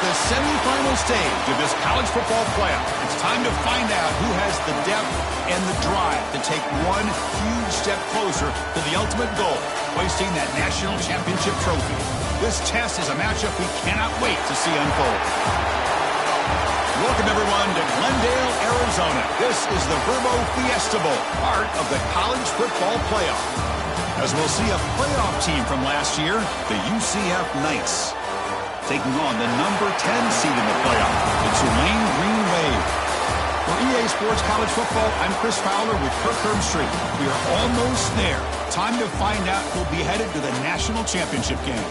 the semifinal stage of this college football playoff. It's time to find out who has the depth and the drive to take one huge step closer to the ultimate goal, hoisting that national championship trophy. This test is a matchup we cannot wait to see unfold. Welcome, everyone, to Glendale, Arizona. This is the Verbo Fiesta Bowl, part of the college football playoff. As we'll see a playoff team from last year, the UCF Knights, taking on the number 10 seed in the playoff, the Tulane Green Wave. For EA Sports College Football, I'm Chris Fowler with Kirk Herbstreit. We are almost there. Time to find out who'll be headed to the national championship game.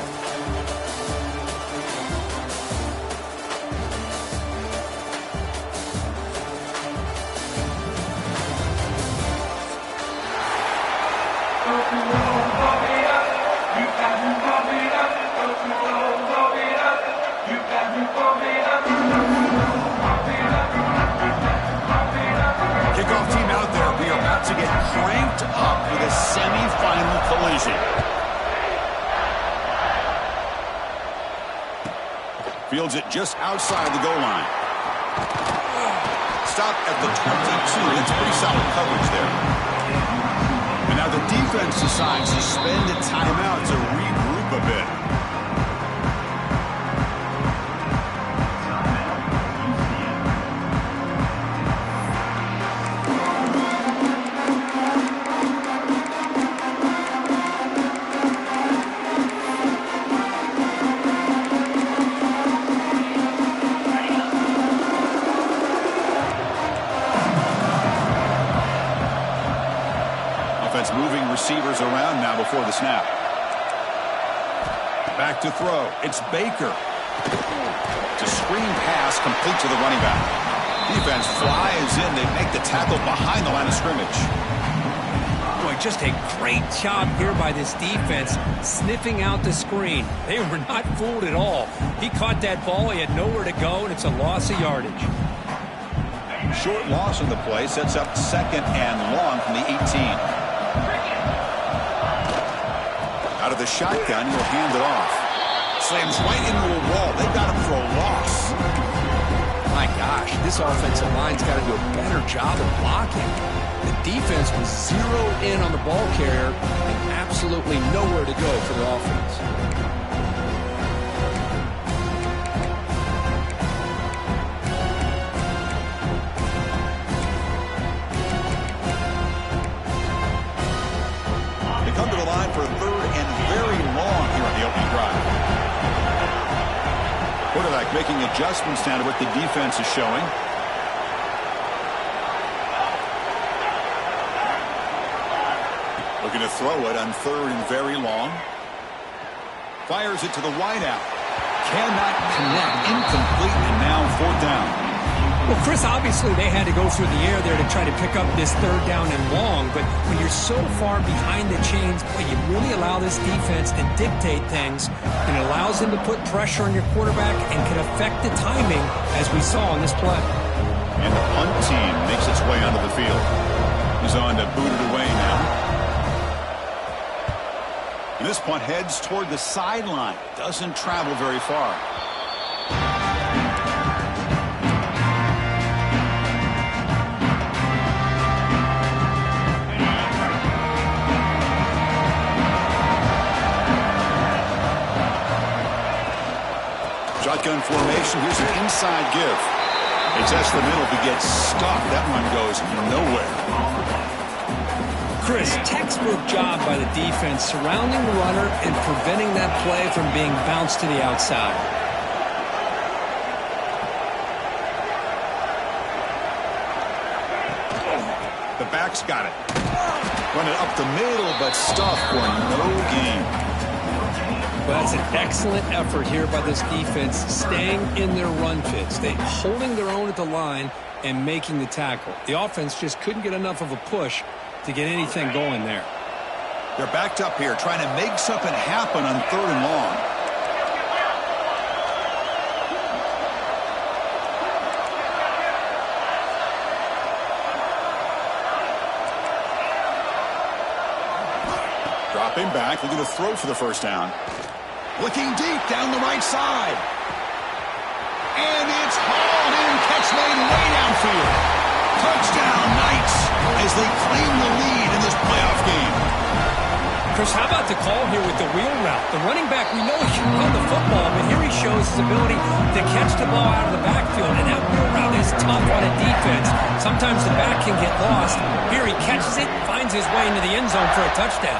Kickoff team out there. We are about to get cranked up with a semi-final collision. Fields it just outside the goal line. Stop at the 22. It's pretty solid coverage there. And now the defense decides to spend a timeout to regroup a bit. Moving receivers around now before the snap. Back to throw. It's Baker. It's a screen pass complete to the running back. Defense flies in. They make the tackle behind the line of scrimmage. Boy, just a great job here by this defense, sniffing out the screen. They were not fooled at all. He caught that ball. He had nowhere to go, and it's a loss of yardage. Short loss on the play sets up second and long from the 18. Out of the shotgun, he'll hand it off. Slams right into a wall. They've got him for a loss. My gosh, this offensive line's got to do a better job of blocking. The defense was zeroed in on the ball carrier and absolutely nowhere to go for the offense. Come to the line for a third and very long here on the opening drive. Quarterback making adjustments down to what the defense is showing. Looking to throw it on third and very long. Fires it to the wideout. Cannot connect. Incomplete, and now fourth down. Well, Chris, obviously they had to go through the air there to try to pick up this third down and long, but when you're so far behind the chains, boy, you really allow this defense to dictate things, and it allows them to put pressure on your quarterback and can affect the timing, as we saw on this play. And the punt team makes its way onto the field. He's on to boot it away now. And this punt heads toward the sideline. Doesn't travel very far. Shotgun formation. Here's an inside give. They test the middle to get stuffed. That one goes nowhere. Chris, textbook job by the defense surrounding the runner and preventing that play from being bounced to the outside. The back's got it. Run it up the middle, but stuffed for no gain. Well, that's an excellent effort here by this defense, staying in their run fits. They holding their own at the line and making the tackle. The offense just couldn't get enough of a push to get anything going there. They're backed up here, trying to make something happen on third and long. Dropping back, looking to throw for the first down. Looking deep down the right side. And it's hauled in. Catch made way downfield. Touchdown, Knights, as they claim the lead in this playoff game. Chris, how about the call here with the wheel route? The running back, we know he can run the football, but here he shows his ability to catch the ball out of the backfield, and that wheel route is tough on a defense. Sometimes the back can get lost. Here he catches it, finds his way into the end zone for a touchdown.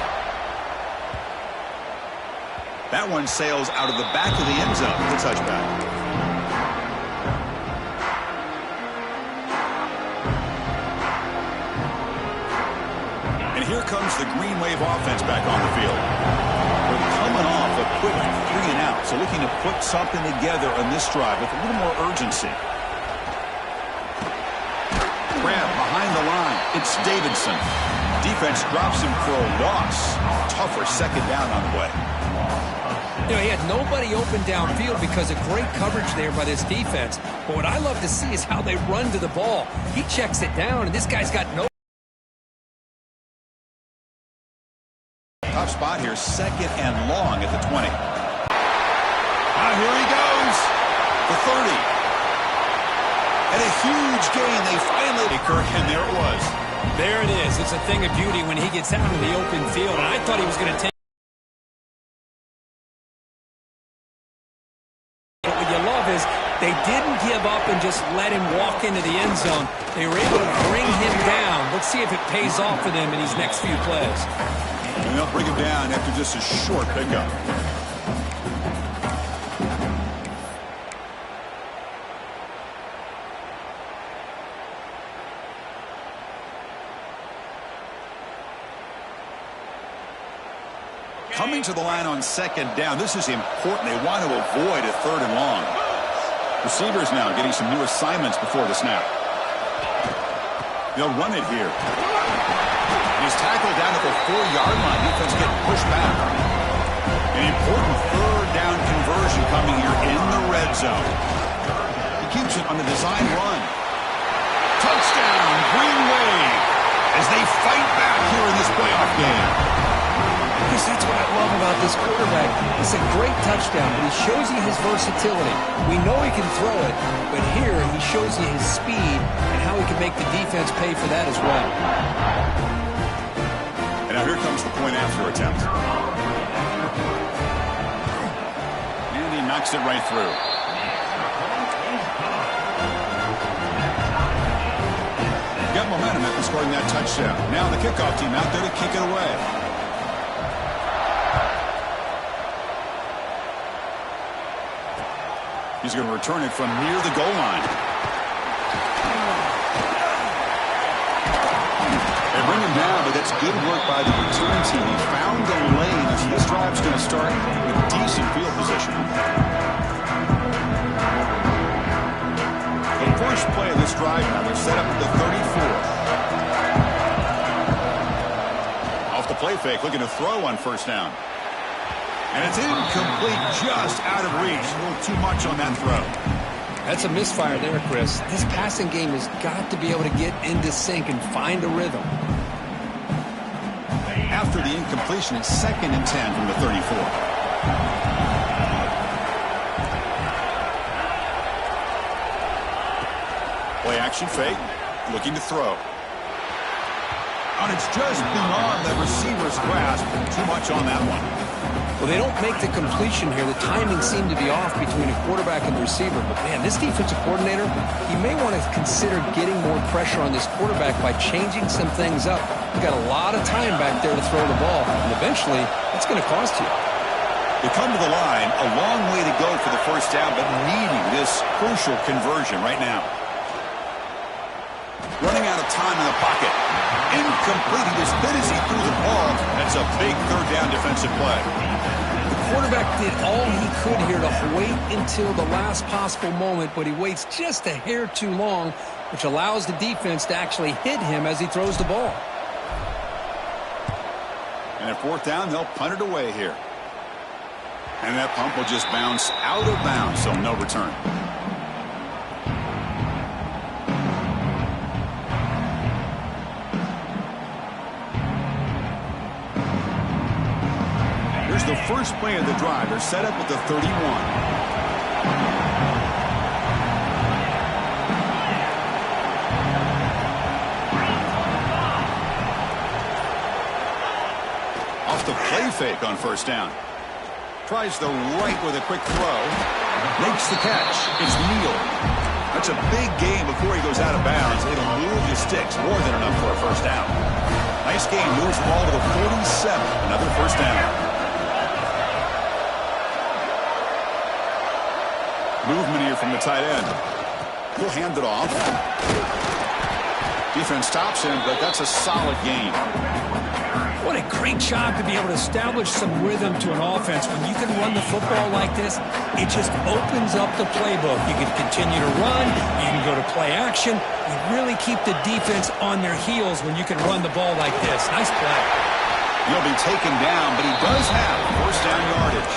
That one sails out of the back of the end zone for the touchback. Here comes the Green Wave offense back on the field. They're coming off a quick 3 and out, so looking to put something together on this drive with a little more urgency. Grab behind the line. It's Davidson. Defense drops him for a loss. Tougher second down on the way. You know, he had nobody open downfield because of great coverage there by this defense. But what I love to see is how they run to the ball. He checks it down, and this guy's got no... Tough spot here, second and long at the 20. Now here he goes, the 30. And a huge gain, they finally... And there it was. There it is. It's a thing of beauty when he gets out of the open field, and I thought he was going to take... But what you love is they didn't give up and just let him walk into the end zone. They were able to bring him down. Let's see if it pays off for them in these next few plays. And they'll bring him down after just a short pickup. Coming to the line on second down. This is important. They want to avoid a third and long. Receivers now getting some new assignments before the snap. They'll run it here. He's tackled down at the 4-yard line. Defense getting pushed back. An important third down conversion coming here in the red zone. He keeps it on the design run. Touchdown, Green Wave, as they fight back here in this playoff game. Because that's what I love about this quarterback. It's a great touchdown, but he shows you his versatility. We know he can throw it, but here he shows you his speed and how he can make the defense pay for that as well. Now here comes the point after attempt. And he knocks it right through. Got momentum after scoring that touchdown. Now the kickoff team out there to kick it away. He's going to return it from near the goal line. They bring him down, but that's good work by the return team. He found the lane, as this drive's going to start with decent field position. The first play of this drive now, they're set up at the 34. Off the play fake, looking to throw on first down. And it's incomplete, just out of reach. A little too much on that throw. That's a misfire there, Chris. This passing game has got to be able to get into sync and find a rhythm. After the incompletion, it's 2nd and 10 from the 34. Play action fake, looking to throw. And it's just beyond the receiver's grasp. Too much on that one. Well, they don't make the completion here. The timing seemed to be off between a quarterback and the receiver. But, man, this defensive coordinator, he may want to consider getting more pressure on this quarterback by changing some things up. You've got a lot of time back there to throw the ball, and eventually it's going to cost you. They come to the line, a long way to go for the first down, but needing this crucial conversion right now. Running out of time in the pocket. Incomplete. As good as he threw the ball, that's a big third down defensive play. The quarterback did all he could here to wait until the last possible moment, but he waits just a hair too long, which allows the defense to actually hit him as he throws the ball. And at fourth down, they'll punt it away here. And that pump will just bounce out of bounds, so no return. The first play of the drive. They're set up at the 31. the play fake on first down. Tries the right with a quick throw. Makes the catch. It's Neal. That's a big gain before he goes out of bounds. It'll move the sticks more than enough for a first down. Nice game. Moves the ball to the 47. Another first down. Movement here from the tight end. He'll hand it off. Defense stops him, but that's a solid gain. What a great job to be able to establish some rhythm to an offense. When you can run the football like this, it just opens up the playbook. You can continue to run. You can go to play action. You really keep the defense on their heels when you can run the ball like this. Nice play. He'll be taken down, but he does have first down yardage.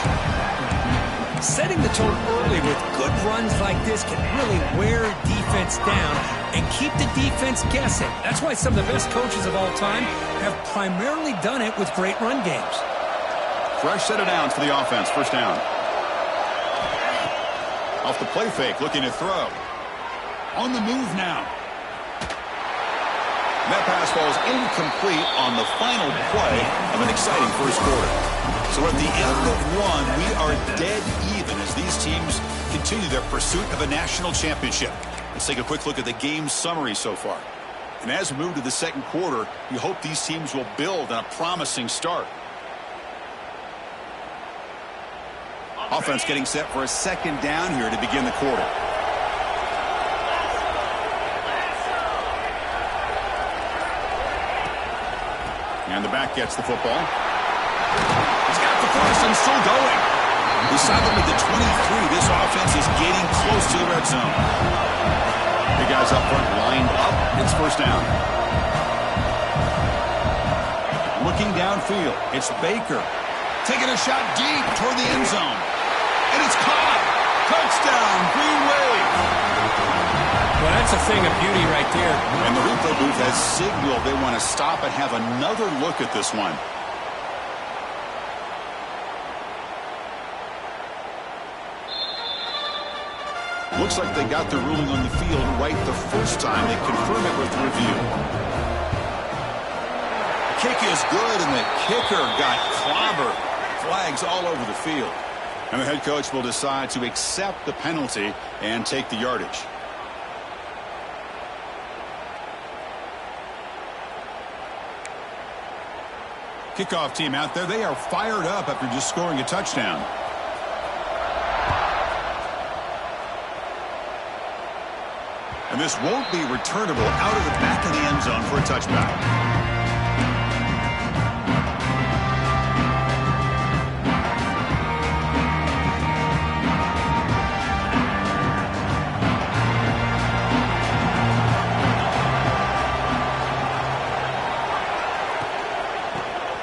Setting the tone early with good runs like this can really wear defense down and keep the defense guessing. That's why some of the best coaches of all time have primarily done it with great run games. Fresh set of downs for the offense. First down. Off the play fake, looking to throw. On the move now. That pass falls incomplete on the final play of an exciting first quarter. So at the end of one, we are dead even as these teams continue their pursuit of a national championship. Let's take a quick look at the game summary so far. And as we move to the second quarter, we hope these teams will build on a promising start. Offense getting set for a second down here to begin the quarter. And the back gets the football. He's got the first and still going. Beside them at the 23, this offense is getting close to the red zone. The guys up front lined up. It's first down. Looking downfield, it's Baker. Taking a shot deep toward the end zone. And it's caught. Touchdown, Green Wave. Well, that's a thing of beauty right there. And the replay booth has signaled they want to stop and have another look at this one. Looks like they got the ruling on the field right the first time. They confirm it with review. The kick is good, and the kicker got clobbered. Flags all over the field. And the head coach will decide to accept the penalty and take the yardage. Kickoff team out there. They are fired up after just scoring a touchdown. And this won't be returnable out of the back of the end zone for a touchback.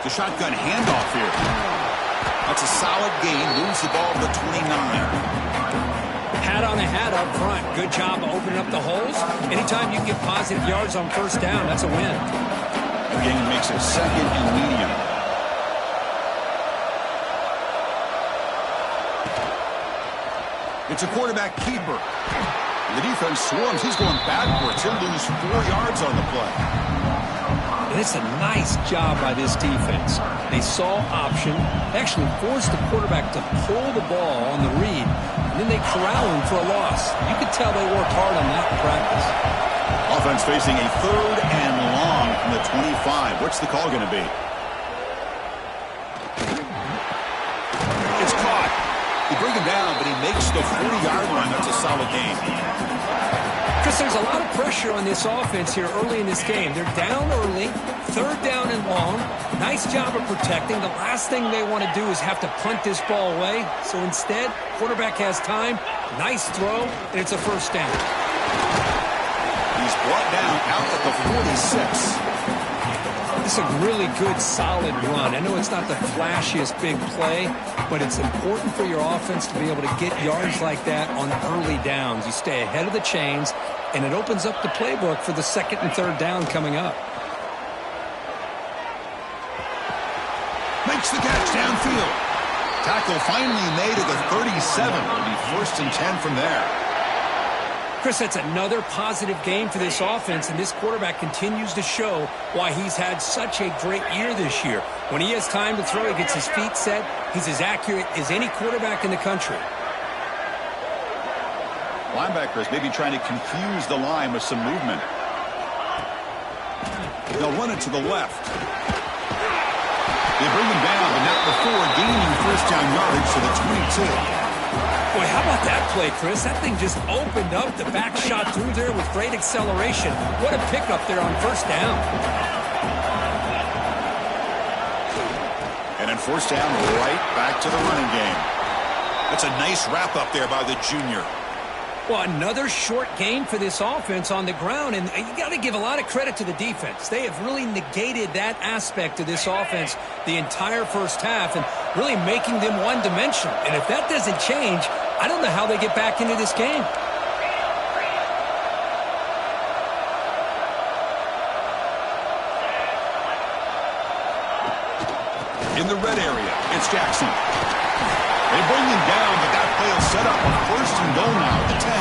The shotgun handoff here. That's a solid gain. Moves the ball to the 29. Hat on a hat up front. Good job of opening up the holes. Anytime you get positive yards on first down, that's a win. The gain makes it second and medium. It's a quarterback keeper. The defense swarms. He's going backwards. He'll lose 4 yards on the play. And it's a nice job by this defense. They saw option, actually forced the quarterback to pull the ball on the read, and then they corral him for a loss. You could tell they worked hard on that in practice. Offense facing a 3rd and long from the 25. What's the call going to be? It's caught. They bring him down, but he makes the 40-yard line. That's a solid gain. Chris, there's a lot of pressure on this offense here early in this game. They're down early, 3rd down and long. Nice job of protecting. The last thing they want to do is have to punt this ball away. So instead, quarterback has time. Nice throw, and it's a first down. He's brought down out at the 46. This is a really good, solid run. I know it's not the flashiest big play, but it's important for your offense to be able to get yards like that on early downs. You stay ahead of the chains, and it opens up the playbook for the 2nd and 3rd down coming up. Makes the catch downfield. Tackle finally made at the 37. It'll be 1st and 10 from there. Chris, that's another positive game for this offense, and this quarterback continues to show why he's had such a great year this year. When he has time to throw, he gets his feet set. He's as accurate as any quarterback in the country. Linebackers maybe trying to confuse the line with some movement. They'll run it to the left. They bring him down, but not before gaining first down yardage to the 22. Boy, how about that play, Chris? That thing just opened up. The back shot through there with great acceleration. What a pickup there on first down. And then first down, right back to the running game. That's a nice wrap up there by the junior. Well, another short game for this offense on the ground, and you got to give a lot of credit to the defense. They have really negated that aspect of this offense the entire first half and really making them one-dimensional. And if that doesn't change, I don't know how they get back into this game. In the red area, it's Jackson. They bring him down, but that play will set up a first and goal now at the 10.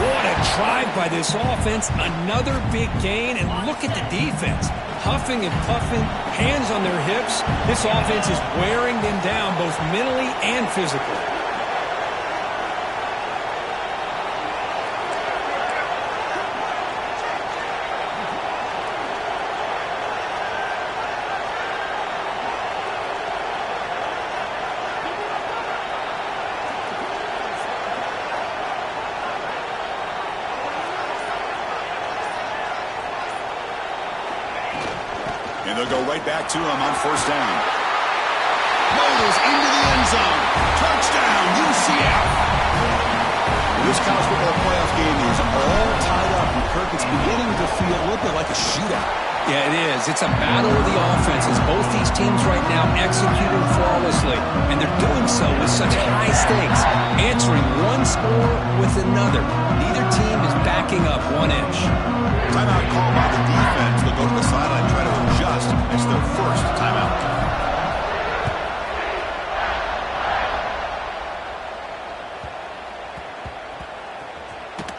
What a drive by this offense. Another big gain, and look at the defense. Huffing and puffing, hands on their hips. This offense is wearing them down both mentally and physically. And they'll go right back to him on first down. Motors into the end zone. Touchdown, UCF. This college football playoff game is all tied up, and Kirk, it's beginning to feel a little bit like a shootout. Yeah, it is. It's a battle of the offenses. Both these teams right now executing flawlessly, and they're doing so with such high stakes, answering one score with another. Neither team is backing up 1 inch. Timeout called by the defense. They'll go to the sideline and try to adjust. It's their first timeout.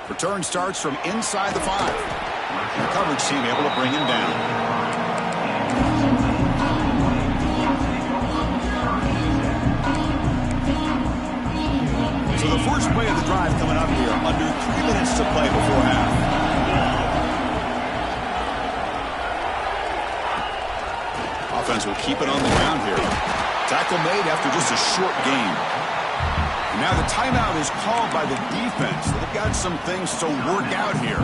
Return starts from inside the 5. The coverage team able to bring him down. So the first play of the drive coming up here. Under 3 minutes to play before half. Offense will keep it on the ground here. Tackle made after just a short gain. And now the timeout is called by the defense. They've got some things to work out here.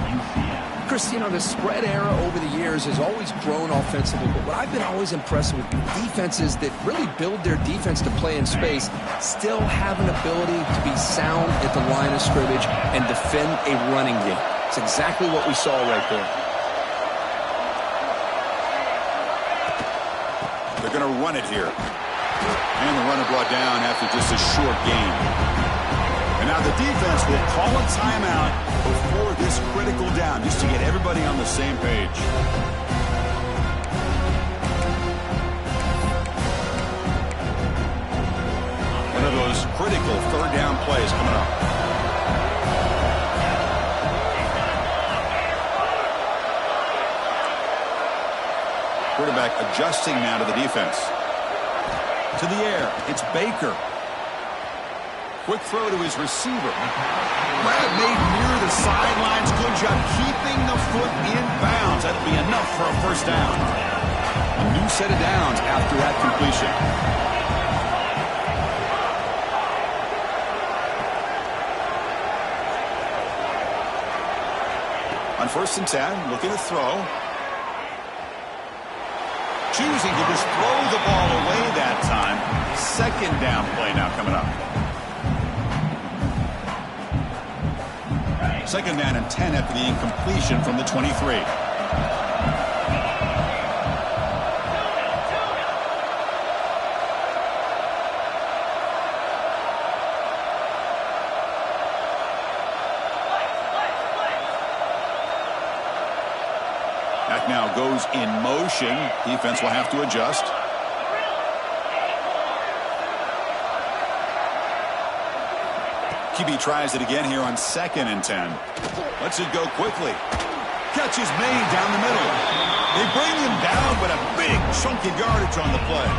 Chris, you know, the spread era over the years has always grown offensively, but what I've been always impressed with defenses that really build their defense to play in space still have an ability to be sound at the line of scrimmage and defend a running game. It's exactly what we saw right there. They're going to run it here. And the runner brought down after just a short gain. And now the defense will call a timeout before this critical down, just to get everybody on the same page. One of those critical third down plays coming up. Quarterback adjusting now to the defense. To the air, it's Baker. Quick throw to his receiver. Grab made near the sidelines. Good job keeping the foot in bounds. That'll be enough for a first down. A new set of downs after that completion. On first and 10, looking to throw. Choosing to just throw the ball away that time. Second down play now coming up. Second down and 10 after the incompletion from the 23. That now goes in motion. Defense will have to adjust. QB tries it again here on 2nd and 10. Lets it go quickly. Catch is made down the middle. They bring him down, but a big chunk of yardage on the play.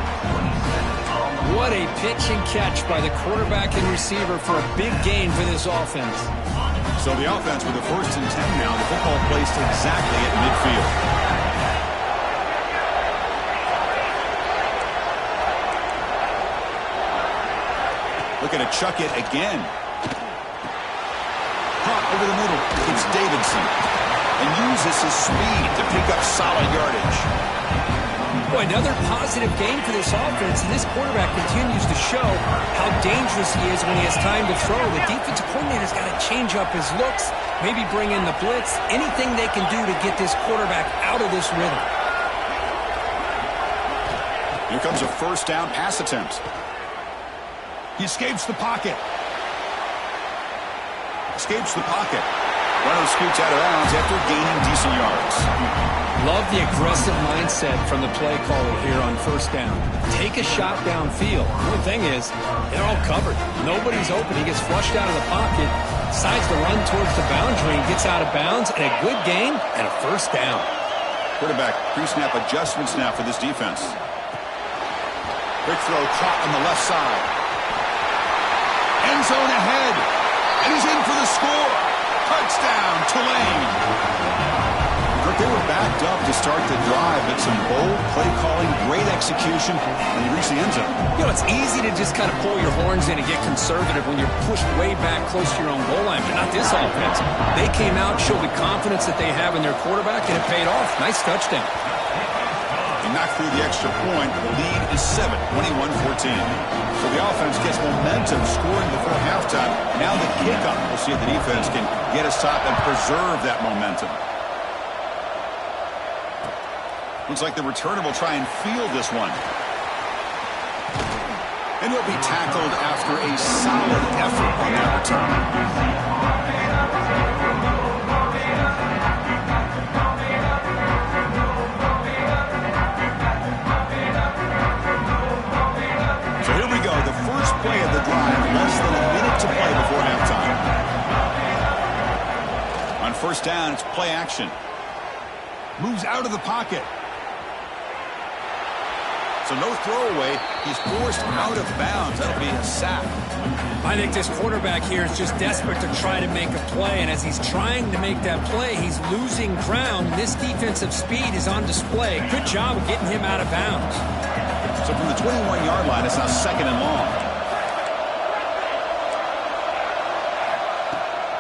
What a pitch and catch by the quarterback and receiver for a big gain for this offense. So the offense with a 1st and 10 now. The football placed exactly at midfield. Looking to chuck it again. Caught over the middle. It's Davidson. And uses his speed to pick up solid yardage. Boy, another positive game for this offense, and this quarterback continues to show how dangerous he is when he has time to throw. The defensive coordinator's got to change up his looks, maybe bring in the blitz, anything they can do to get this quarterback out of this rhythm. Here comes a 1st down pass attempt. He escapes the pocket. Runner scoots out of bounds after gaining decent yards. Love the aggressive mindset from the play caller here on 1st down. Take a shot downfield. The only thing is, they're all covered. Nobody's open. He gets flushed out of the pocket, decides to run towards the boundary, and gets out of bounds, and a good gain and a 1st down. Quarterback pre-snap adjustments now for this defense. Quick throw caught on the left side. End zone ahead. And he's in for the score. Touchdown, Tulane. They were backed up to start the drive, but some bold play calling, great execution, and he reached the end zone. You know, it's easy to just kind of pull your horns in and get conservative when you're pushed way back close to your own goal line, but not this offense. They came out, showed the confidence that they have in their quarterback, and it paid off. Nice touchdown. He knocked through the extra point. The lead is 7, 21-14. So the offense gets momentum, scoring before halftime. Now the kickoff. We'll see if the defense can get a stop and preserve that momentum. Looks like the returner will try and field this one. And he'll be tackled after a solid effort on that return. Play of the drive, less than a minute to play before halftime. On 1st down, it's play action. Moves out of the pocket. So no throwaway. He's forced out of bounds. That'll be a sack. I think this quarterback here is just desperate to try to make a play, and as he's trying to make that play, he's losing ground. This defensive speed is on display. Good job of getting him out of bounds. So from the 21-yard line, it's now 2nd and long.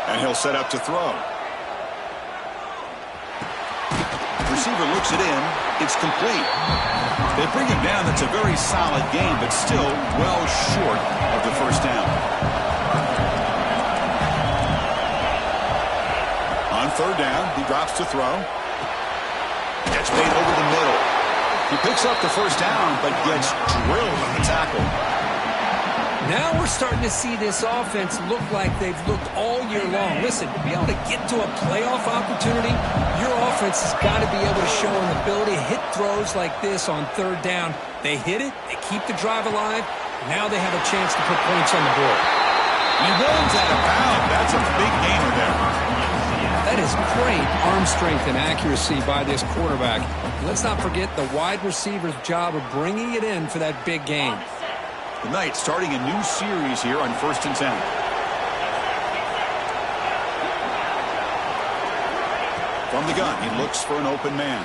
And he'll set up to throw. Receiver looks it in. It's complete. They bring him down. That's a very solid game, but still well short of the 1st down. On 3rd down, he drops to throw. Gets made over the middle. He picks up the 1st down, but gets drilled on the tackle. Now we're starting to see this offense look like they've looked all year long. Listen, to be able to get to a playoff opportunity, your offense has got to be able to show an ability to hit throws like this on 3rd down. They hit it, they keep the drive alive, now they have a chance to put points on the board. He runs out of bounds. That's a big gainer there. That is great arm strength and accuracy by this quarterback. Let's not forget the wide receiver's job of bringing it in for that big gain. The Knights starting a new series here on 1st and 10. From the gun, he looks for an open man.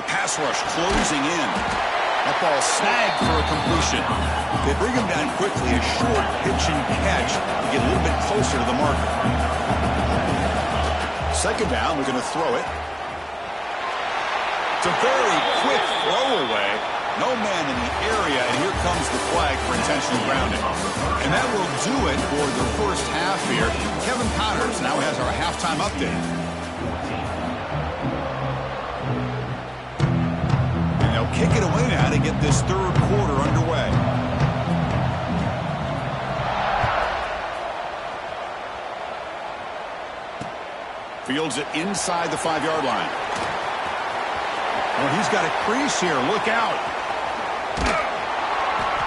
The pass rush closing in. That ball snagged for a completion. They bring him down quickly, a short pitch and catch to get a little bit closer to the marker. 2nd down, we're going to throw it. It's a very quick throw away. No man in the area, and here comes the flag for intentional grounding. And that will do it for the 1st half here. Kevin Connors now has our halftime update. And they'll kick it away now to get this 3rd quarter underway. Fields it inside the 5-yard line. Oh, he's got a crease here. Look out.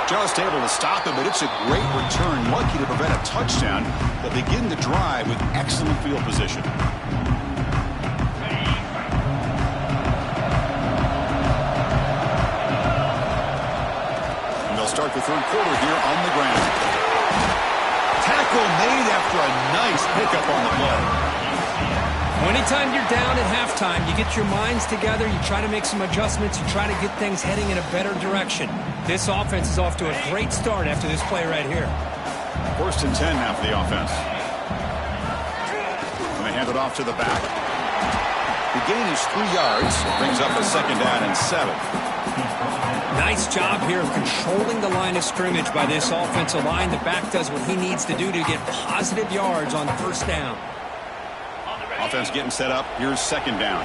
Just able to stop him, but it's a great return. Lucky to prevent a touchdown. They'll begin the drive with excellent field position. And they'll start the third quarter here on the ground. Tackle made after a nice pickup on the play. Anytime you're down at halftime, you get your minds together, you try to make some adjustments, you try to get things heading in a better direction. This offense is off to a great start after this play right here. 1st and 10 now for the offense. And they hand it off to the back. The gain is 3 yards. It brings up a 2nd down and 7. Nice job here of controlling the line of scrimmage by this offensive line. The back does what he needs to do to get positive yards on 1st down. Offense getting set up. Here's 2nd down.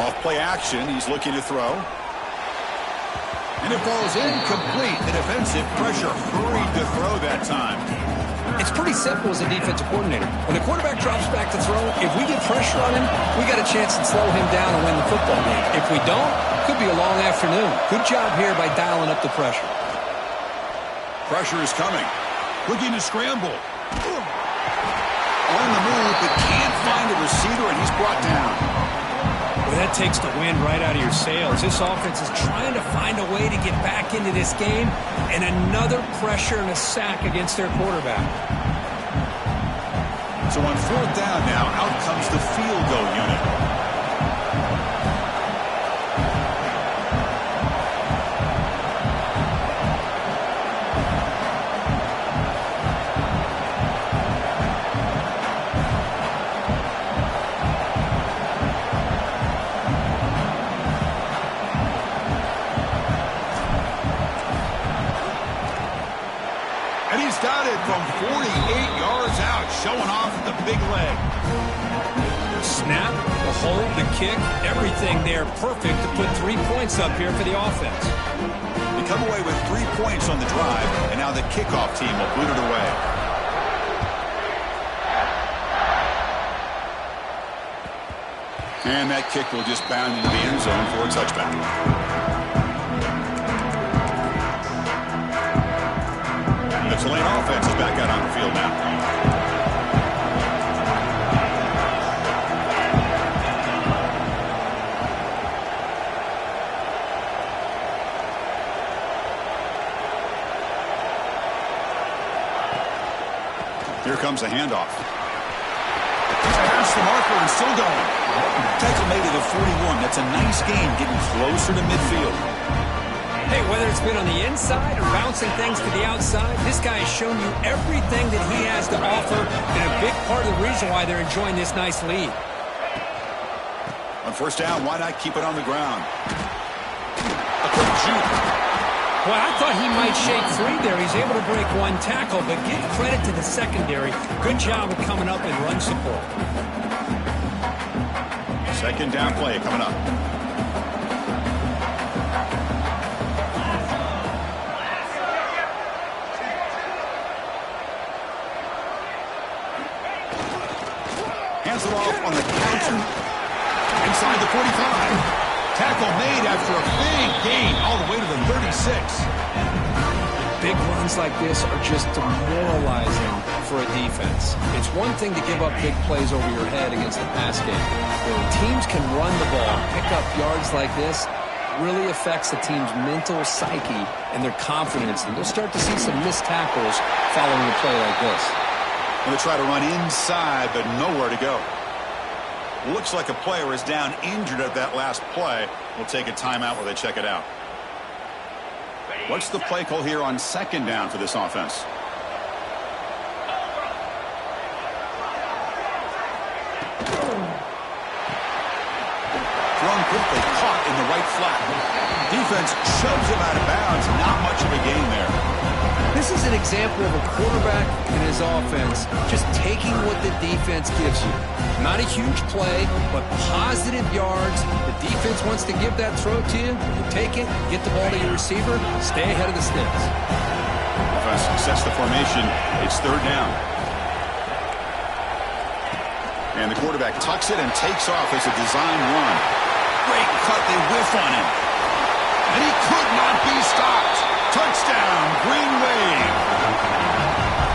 Off play action. He's looking to throw. And it falls incomplete. The defensive pressure hurried to throw that time. It's pretty simple as a defensive coordinator. When the quarterback drops back to throw, if we get pressure on him, we got a chance to slow him down and win the football game. If we don't, it could be a long afternoon. Good job here by dialing up the pressure. Pressure is coming. Looking to scramble. On the move, but can't find a receiver, and he's brought down. Well, that takes the wind right out of your sails. This offense is trying to find a way to get back into this game, and another pressure and a sack against their quarterback. So on 4th down now, out comes the field goal unit. Got it from 48 yards out, showing off the big leg. The snap, the hold, the kick, everything there perfect to put 3 points up here for the offense. They come away with 3 points on the drive, and now the kickoff team will boot it away. And that kick will just bound into the end zone for a touchback. The Tulane offense is back out on the field now. Here comes a handoff. Past the marker and still going. Tackle made it at 41. That's a nice gain, getting closer to midfield. Hey, whether it's been on the inside or bouncing things to the outside, this guy has shown you everything that he has to offer, and a big part of the reason why they're enjoying this nice lead. On 1st down, why not keep it on the ground? A quick shoot. Well, I thought he might shake free there. He's able to break 1 tackle, but give credit to the secondary. Good job of coming up and run support. 2nd down play coming up. Hands it off on the counter. Inside the 45. Tackle made after a big gain all the way to the 36. Big runs like this are just demoralizing for a defense. It's one thing to give up big plays over your head against the pass game. When teams can run the ball, pick up yards like this, really affects the team's mental psyche and their confidence. And you'll start to see some missed tackles following a play like this. They try to run inside, but nowhere to go. Looks like a player is down injured at that last play. We'll take a timeout while they check it out. What's the play call here on 2nd down for this offense? Thrown quickly, caught in the right flat. Defense shoves him out of bounds. Not much of a gain there. This is an example of a quarterback and his offense just taking what the defense gives you. Not a huge play, but positive yards. The defense wants to give that throw to you. You take it, get the ball to your receiver, stay ahead of the sticks. Offense sets the formation. It's 3rd down. And the quarterback tucks it and takes off as a design run. Great cut. They whiff on him. And he could not be stopped. Touchdown, Green Wave.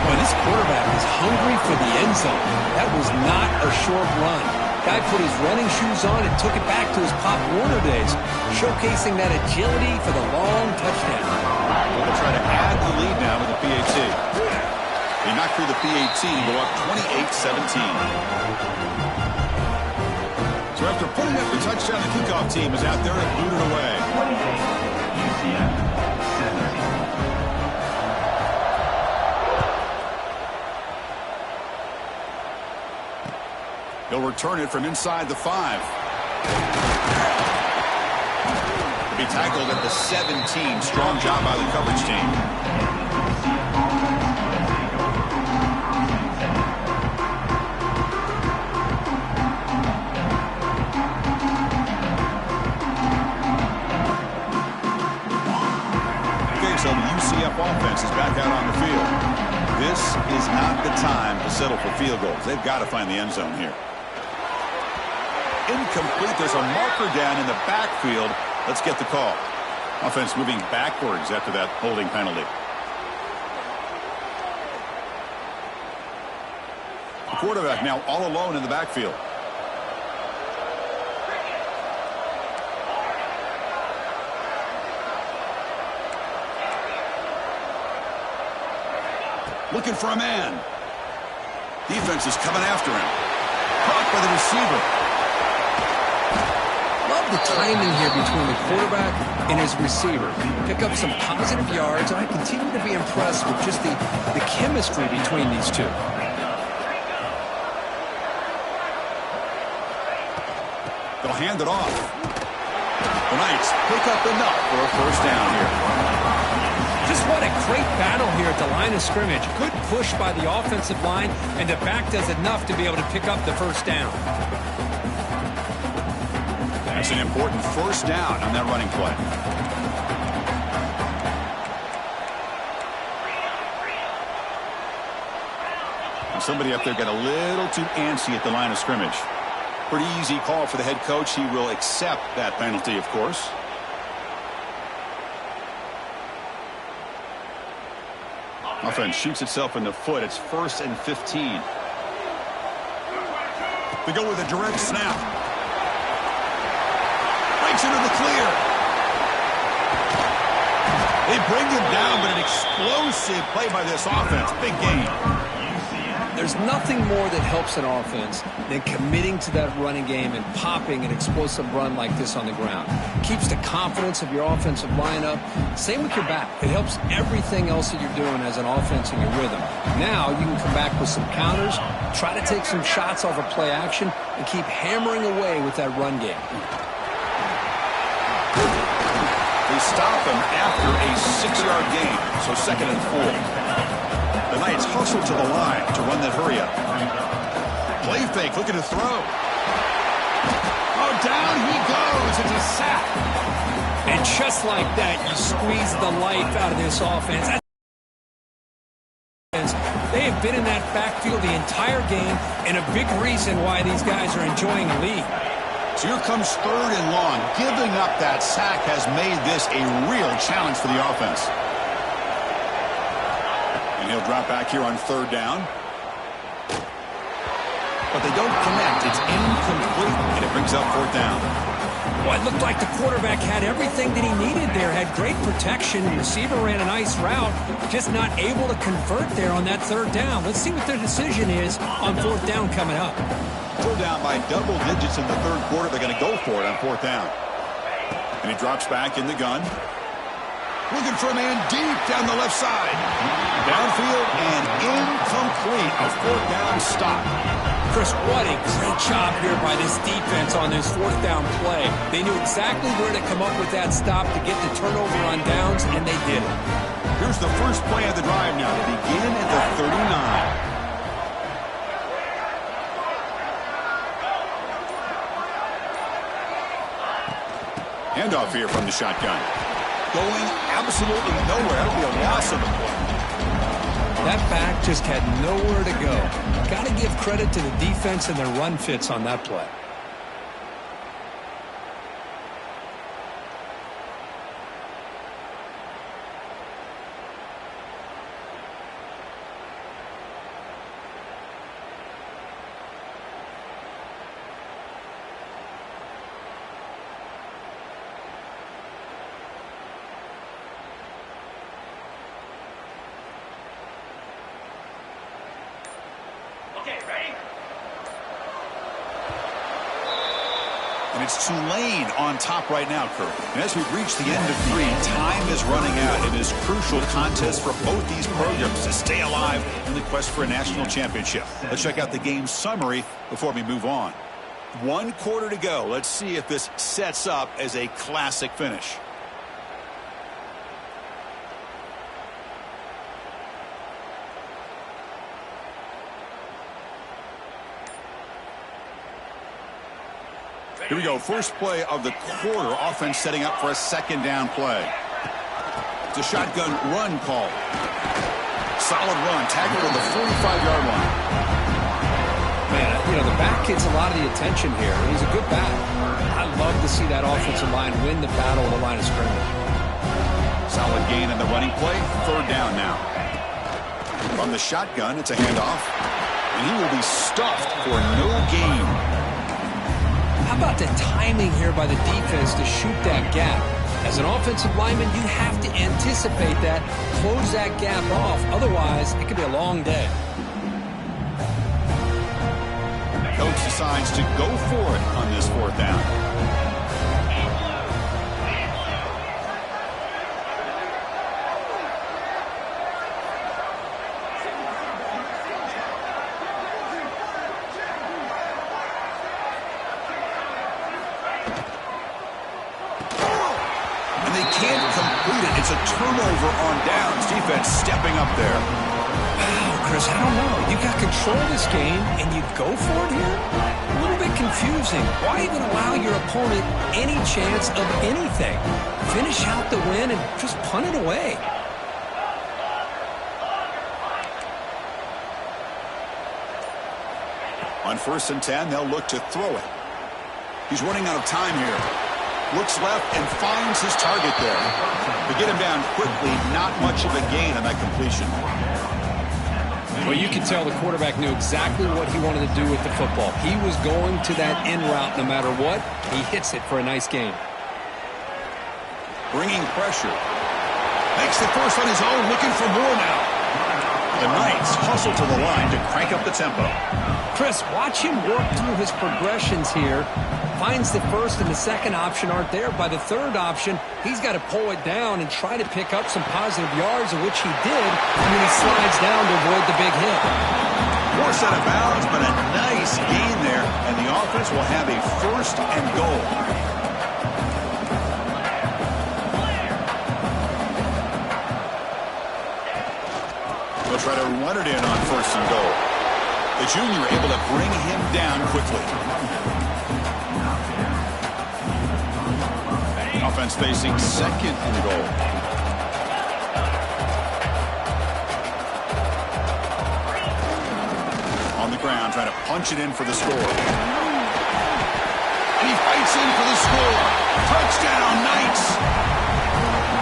Well, this quarterback is hungry for the end zone. That was not a short run. Guy put his running shoes on and took it back to his Pop Warner days, showcasing that agility for the long touchdown. Going to try to add the lead now with the PAT. He knocked through the PAT to go up 28-17. So after putting up the touchdown, the kickoff team is out there to boot it away. 28, UCF 17. He'll return it from inside the 5. He'll be tackled at the 17. Strong job by the coverage team. Okay, so the UCF offense is back out on the field. This is not the time to settle for field goals. They've got to find the end zone here. Incomplete. There's a marker down in the backfield. Let's get the call. Offense moving backwards after that holding penalty. The quarterback now all alone in the backfield. Looking for a man. Defense is coming after him. Caught by the receiver. Love the timing here between the quarterback and his receiver. Pick up some positive yards, and I continue to be impressed with just the chemistry between these two. They'll hand it off. The Knights pick up enough for a first down here. Just what a great battle here at the line of scrimmage. Good push by the offensive line, and the back does enough to be able to pick up the first down. That's an important first down on that running play. And somebody up there got a little too antsy at the line of scrimmage. Pretty easy call for the head coach. He will accept that penalty, of course. Offense shoots itself in the foot. It's 1st and 15. They go with a direct snap. Breaks into the clear. They bring him down, but an explosive play by this offense. Big game. There's nothing more that helps an offense than committing to that running game and popping an explosive run like this on the ground. Keeps the confidence of your offensive lineup. Same with your back. It helps everything else that you're doing as an offense in your rhythm. Now you can come back with some counters, try to take some shots off of play action, and keep hammering away with that run game. They stop him after a 6-yard gain, so 2nd and 4. The Knights hustle to the line to run that hurry up. Play fake, looking to throw. Oh, down he goes. It's a sack. And just like that, you squeeze the life out of this offense. They have been in that backfield the entire game, and a big reason why these guys are enjoying the lead. So here comes 3rd and long. Giving up that sack has made this a real challenge for the offense. And he'll drop back here on 3rd down. But they don't connect. It's incomplete, and it brings up 4th down. Well, it looked like the quarterback had everything that he needed there. Had great protection. The receiver ran a nice route. Just not able to convert there on that 3rd down. Let's see what their decision is on 4th down coming up. Still down by double digits in the 3rd quarter. They're going to go for it on 4th down. And he drops back in the gun. Looking for a man deep down the left side. Downfield and incomplete. A 4th down stop. Chris, what a great job here by this defense on this 4th down play. They knew exactly where to come up with that stop to get the turnover on downs, and they did it. Here's the first play of the drive now. They begin at the 39. Handoff here from the shotgun. Going absolutely nowhere. That'll be a loss of the play. That back just had nowhere to go. Got to give credit to the defense and their run fits on that play. And it's Tulane on top right now, Kurt. And as we've reached the end of 3, time is running out. It is crucial contest for both these programs to stay alive in the quest for a national championship. Let's check out the game summary before we move on. 1 quarter to go. Let's see if this sets up as a classic finish. Here we go. First play of the quarter. Offense setting up for a 2nd down play. It's a shotgun run call. Solid run. Tackled at the 45-yard line. Man, you know, the back gets a lot of the attention here. He's a good back. I love to see that offensive line win the battle of the line of scrimmage. Solid gain in the running play. 3rd down now. From the shotgun, it's a handoff. And he will be stuffed for no gain. How about the timing here by the defense to shoot that gap? As an offensive lineman, you have to anticipate that, close that gap off. Otherwise, it could be a long day. The coach decides to go for it on this 4th down. It's a turnover on downs. Defense stepping up there. Wow, Chris, I don't know. You got control of this game, and you go for it here? A little bit confusing. Why even allow your opponent any chance of anything? Finish out the win and just punt it away. On 1st and 10, they'll look to throw it. He's running out of time here. Looks left and finds his target there. To get him down quickly, not much of a gain on that completion. Well, you can tell the quarterback knew exactly what he wanted to do with the football. He was going to that in route no matter what. He hits it for a nice gain. Bringing pressure. Makes the first on his own, looking for more now. The Knights hustle to the line to crank up the tempo. Chris, watch him work through his progressions here. Finds the 1st and the 2nd option aren't there. By the 3rd option, he's got to pull it down and try to pick up some positive yards, of which he did, and then he slides down to avoid the big hit. Forced out of bounds, but a nice gain there, and the offense will have a 1st and goal. They'll try to run it in on 1st and goal. The junior able to bring him down quickly. Offense facing 2nd and goal. On the ground, trying to punch it in for the score. And he fights in for the score. Touchdown, Knights!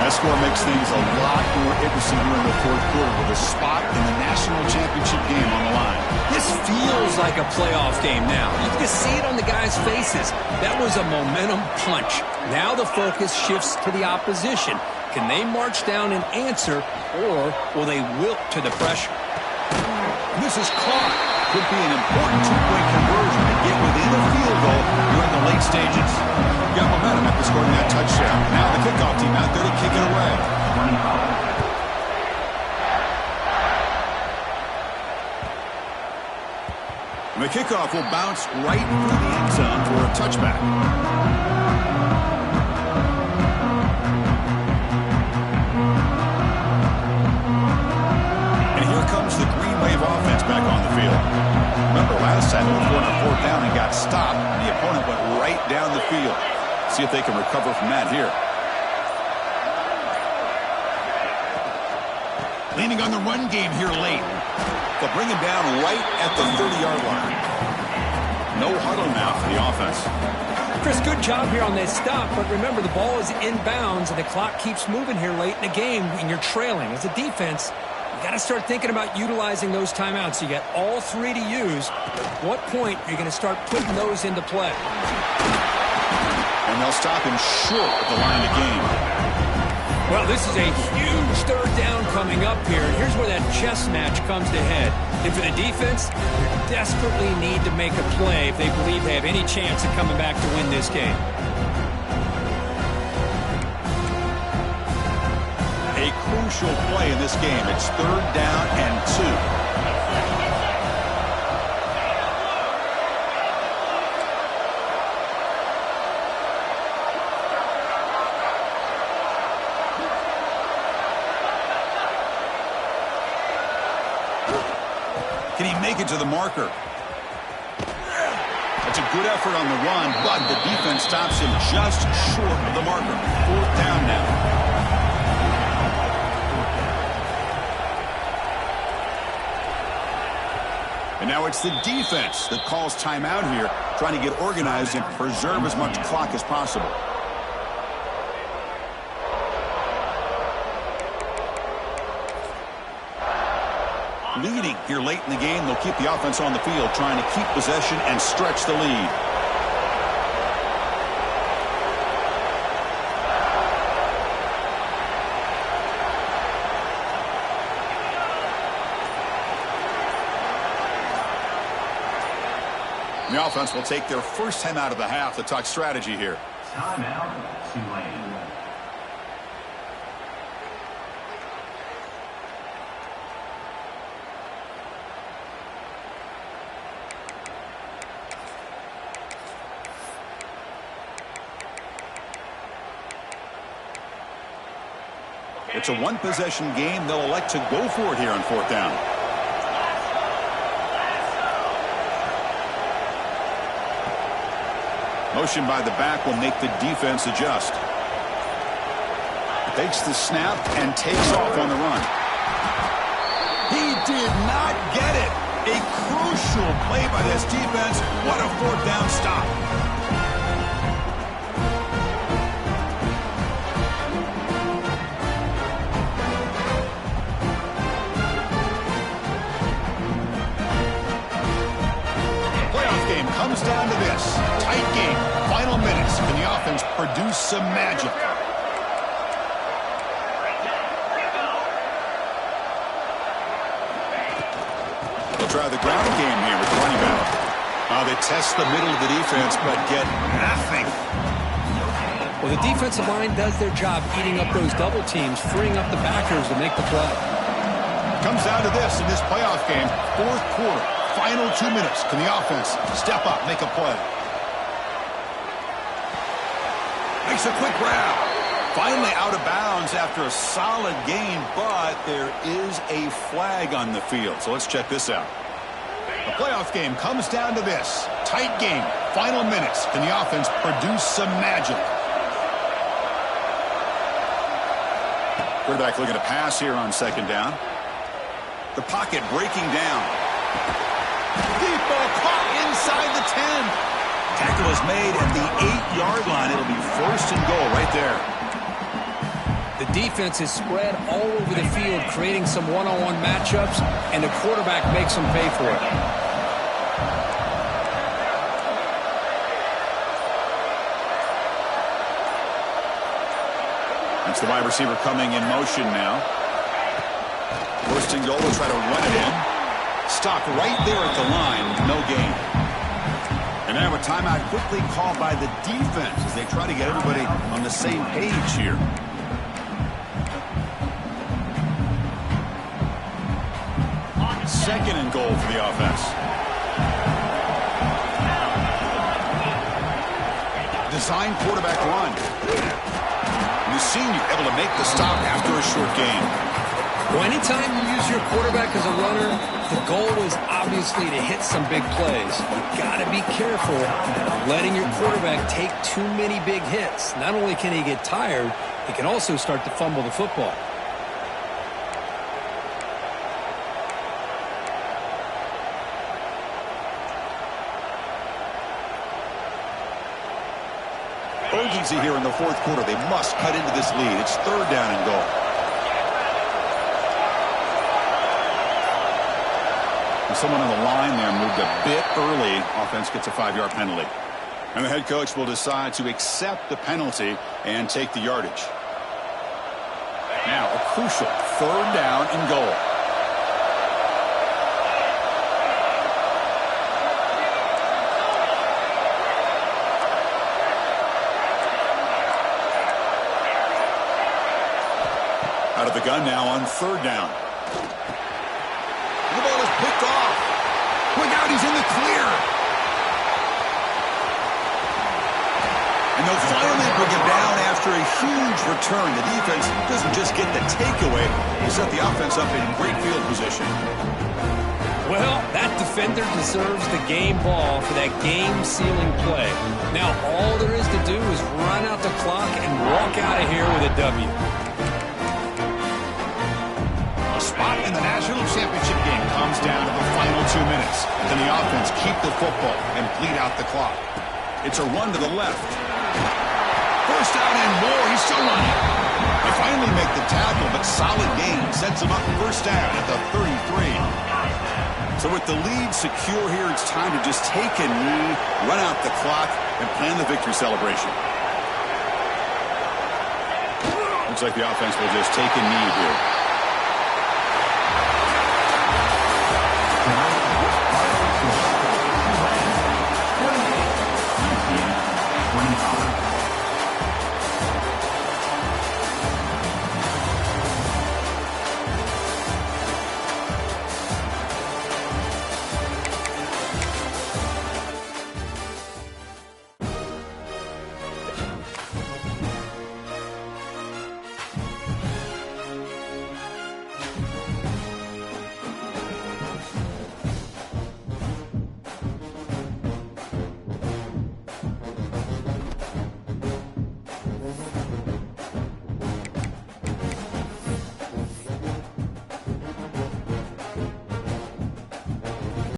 That score makes things a lot more interesting here in the 4th quarter with a spot in the national championship game on the line. This feels like a playoff game now. You can see it on the guys' faces. That was a momentum punch. Now the focus shifts to the opposition. Can they march down and answer, or will they wilt to the pressure? This is caught. Could be an important 2-point conversion to get within a field goal during the late stages. Got momentum after scoring that touchdown. Now the kickoff team out there to kick it away. And the kickoff will bounce right through the end zone for a touchback. And here comes the Green Wave offense back on the field. Remember last time they were going on 4th down and got stopped, and the opponent went right down the field. See if they can recover from that here. Leaning on the run game here late. They'll bring him down right at the 30-yard line. No huddle now for the offense. Chris, good job here on this stop, but remember the ball is inbounds and the clock keeps moving here late in the game and you're trailing. As a defense, you got to start thinking about utilizing those timeouts. You got all 3 to use. At what point are you going to start putting those into play? And they'll stop him short of the line of game. Well, this is a huge third down coming up here. Here's where that chess match comes to head. And for the defense, they desperately need to make a play if they believe they have any chance of coming back to win this game. A crucial play in this game. It's third down and 2. Can he make it to the marker? That's a good effort on the run, but the defense stops him just short of the marker. Fourth down now. And now it's the defense that calls timeout here, trying to get organized and preserve as much clock as possible. Leading here late in the game, they'll keep the offense on the field, trying to keep possession and stretch the lead. The offense will take their first time out of the half to talk strategy here. Timeout, Tulane. It's a one-possession game. They'll elect to go for it here on fourth down. Motion by the back will make the defense adjust. Takes the snap and takes off on the run. He did not get it. A crucial play by this defense. What a fourth down stop. Comes down to this. Tight game. Final minutes. Can the offense produce some magic? They'll try the ground game here with the running back. They test the middle of the defense, but get nothing. Well, the defensive line does their job eating up those double teams, freeing up the backers to make the play. Comes down to this in this playoff game. Fourth quarter. Final 2 minutes. Can the offense step up, make a play? Makes a quick grab. Finally out of bounds after a solid gain, but there is a flag on the field. So let's check this out. The playoff game comes down to this. Tight game. Final minutes. Can the offense produce some magic? Quarterback looking to pass here on second down. The pocket breaking down. Deep ball caught inside the 10. Tackle is made at the 8-yard line. It'll be first and goal right there. The defense is spread all over the field, creating some one-on-one matchups, and the quarterback makes them pay for it. That's the wide receiver coming in motion now. First and goal, will try to run it in. Stopped right there at the line, no gain. And now a timeout quickly called by the defense as they try to get everybody on the same page here. Second and goal for the offense. Design quarterback run. And the senior able to make the stop after a short gain. Well, anytime you use your quarterback as a runner, the goal is obviously to hit some big plays. You've got to be careful letting your quarterback take too many big hits. Not only can he get tired, he can also start to fumble the football. Urgency here in the fourth quarter. They must cut into this lead. It's third down and goal. Someone on the line there moved a bit early. Offense gets a 5-yard penalty. And the head coach will decide to accept the penalty and take the yardage. Now a crucial 3rd down and goal. Out of the gun now on 3rd down. The ball is picked off. Look out, he's in the clear. And they'll finally bring him down after a huge return. The defense doesn't just get the takeaway, they set the offense up in great field position. Well, that defender deserves the game ball for that game-sealing play. Now, all there is to do is run out the clock and walk out of here with a W. A spot in the national championship game comes down to the final 2 minutes. Can the offense keep the football and bleed out the clock? It's a run to the left. 1st down and more. He's still running. They finally make the tackle, but solid gain sets him up 1st down at the 33. So with the lead secure here, it's time to just take a knee, run out the clock, and plan the victory celebration. Looks like the offense will just take a knee here.